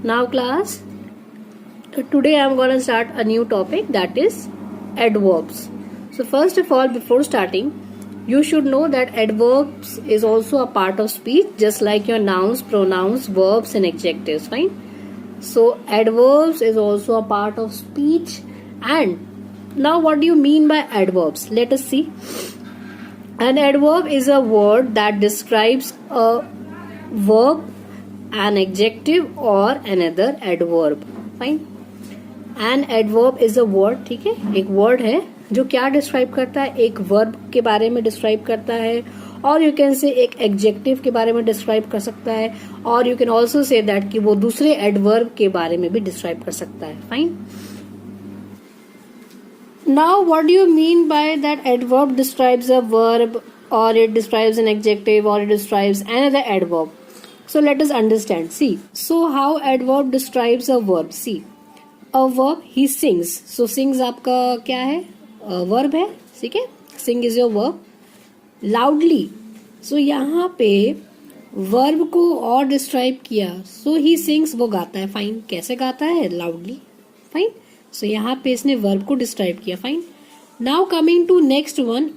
Now class, today I am going to start a new topic, that is adverbs. So first of all, before starting, you should know that adverbs is also a part of speech, just like your nouns, pronouns, verbs and adjectives, fine? So adverbs is also a part of speech. And now what do you mean by adverbs? Let us see. An adverb is a word that describes a verb, an adjective or another adverb. Fine. An adverb is a word, ठीक है, एक word है जो क्या describe करता है, एक verb के बारे में डिस्क्राइब करता है, और यू कैन से एक एडजेक्टिव के बारे में डिस्क्राइब कर सकता है, और you can also say that कि वो दूसरे एडवर्ब के बारे में भी डिस्क्राइब कर सकता है. Fine. Now what do you mean by that adverb describes a verb और इट डिस्क्राइब्स एन एडजेक्टिव और it describes another adverb. So let us understand. See, so how adverb describes a verb? See, a verb, he sings. So sings आपका क्या है? Verb है, ठीक है? Sing is your verb. Loudly. So यहाँ पे verb को और describe किया. So he sings, वो गाता है. Fine. कैसे गाता है? Loudly. Fine. So यहाँ पे इसने verb को describe किया. Fine. Now coming to next one,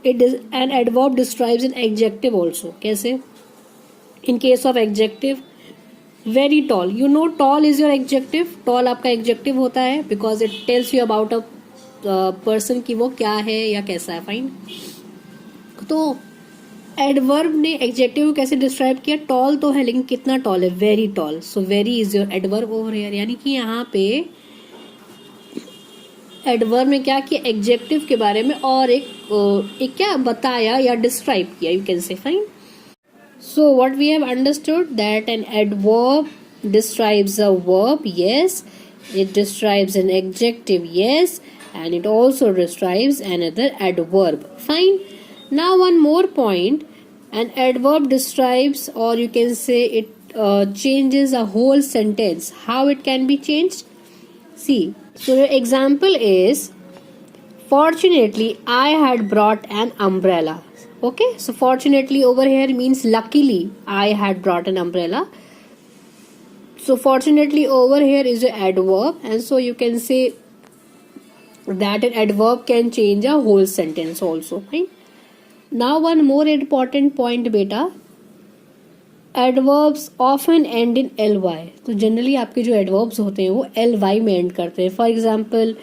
an adverb describes an adjective also. कैसे? In case of adjective, very tall. You know tall is your adjective. Tall आपका adjective होता है because it tells you about a person कि वो क्या है या कैसा है. फाइन. तो adverb ने adjective को कैसे describe किया? tall तो है लेकिन कितना tall है? very tall. So very is your adverb over here. यानी कि यहाँ पे adverb में क्या किया? adjective के बारे में और एक क्या बताया या describe किया, you can say. Fine. So what we have understood, that an adverb describes a verb, yes. It describes an adjective, yes. And it also describes another adverb. Fine. Now one more point. An adverb describes, or you can say it changes a whole sentence. How it can be changed? See, so your example is, fortunately I had brought an umbrella. Okay, so fortunately over here means luckily I had brought an umbrella. So fortunately over here is an adverb, and so you can say that an adverb can change a whole sentence also. Right? Now one more important point beta. Adverbs often end in ly. तो generally आपके जो adverbs होते हैं वो ly में end करते हैं. For example,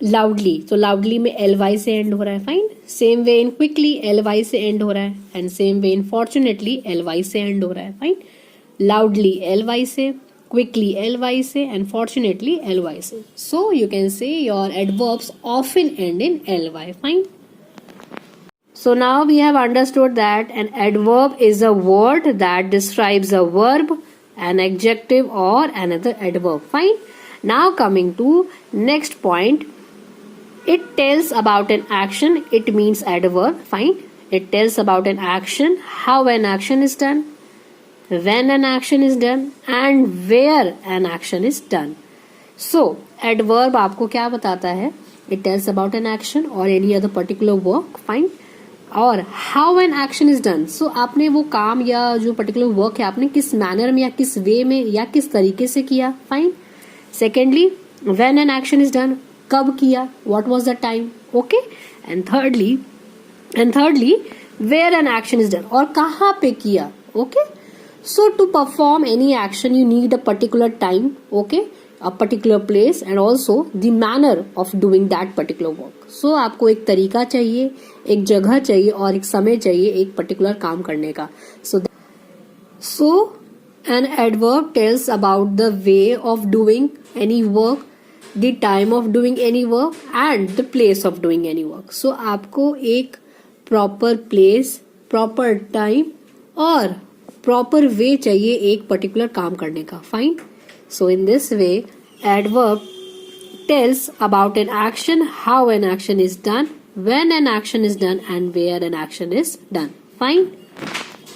loudly, तो loudly में ly से end हो रहा है. फाइन. सेम वे इन क्विकली ly से end हो रहा है, and same way in fortunately ly से end हो रहा है. फाइन. loudly ly से, quickly ly से, and fortunately ly से. So you can say your adverbs often end in ly. Fine. So now we have understood that an adverb is a word that describes a verb, an adjective or another adverb. Fine. Now coming to next point. It tells about an action. It means adverb. Fine. It tells about an action, how an action is done, when an action is done, and where an action is done. So, adverb आपको क्या बताता है? It tells about an action or any other particular work. Fine. और how an action is done. So, आपने वो काम या जो particular work है आपने किस manner में या किस way में या किस तरीके से किया. Fine. Secondly, when an action is done, कब किया, what was the time. Okay. And thirdly where an action is done, और कहाँ पे किया. Okay. So to perform any action you need a particular time, okay, a particular place, and also the manner of doing that particular work. So आपको एक तरीका चाहिए, एक जगह चाहिए और एक समय चाहिए एक particular काम करने का. So an adverb tells about the way of doing any work, the time of doing any work, and the place of doing any work. So आपको एक proper place, proper time और proper way चाहिए एक particular काम करने का. Fine. So in this way, adverb tells about an action, how an action is done, when an action is done, and where an action is done. Fine.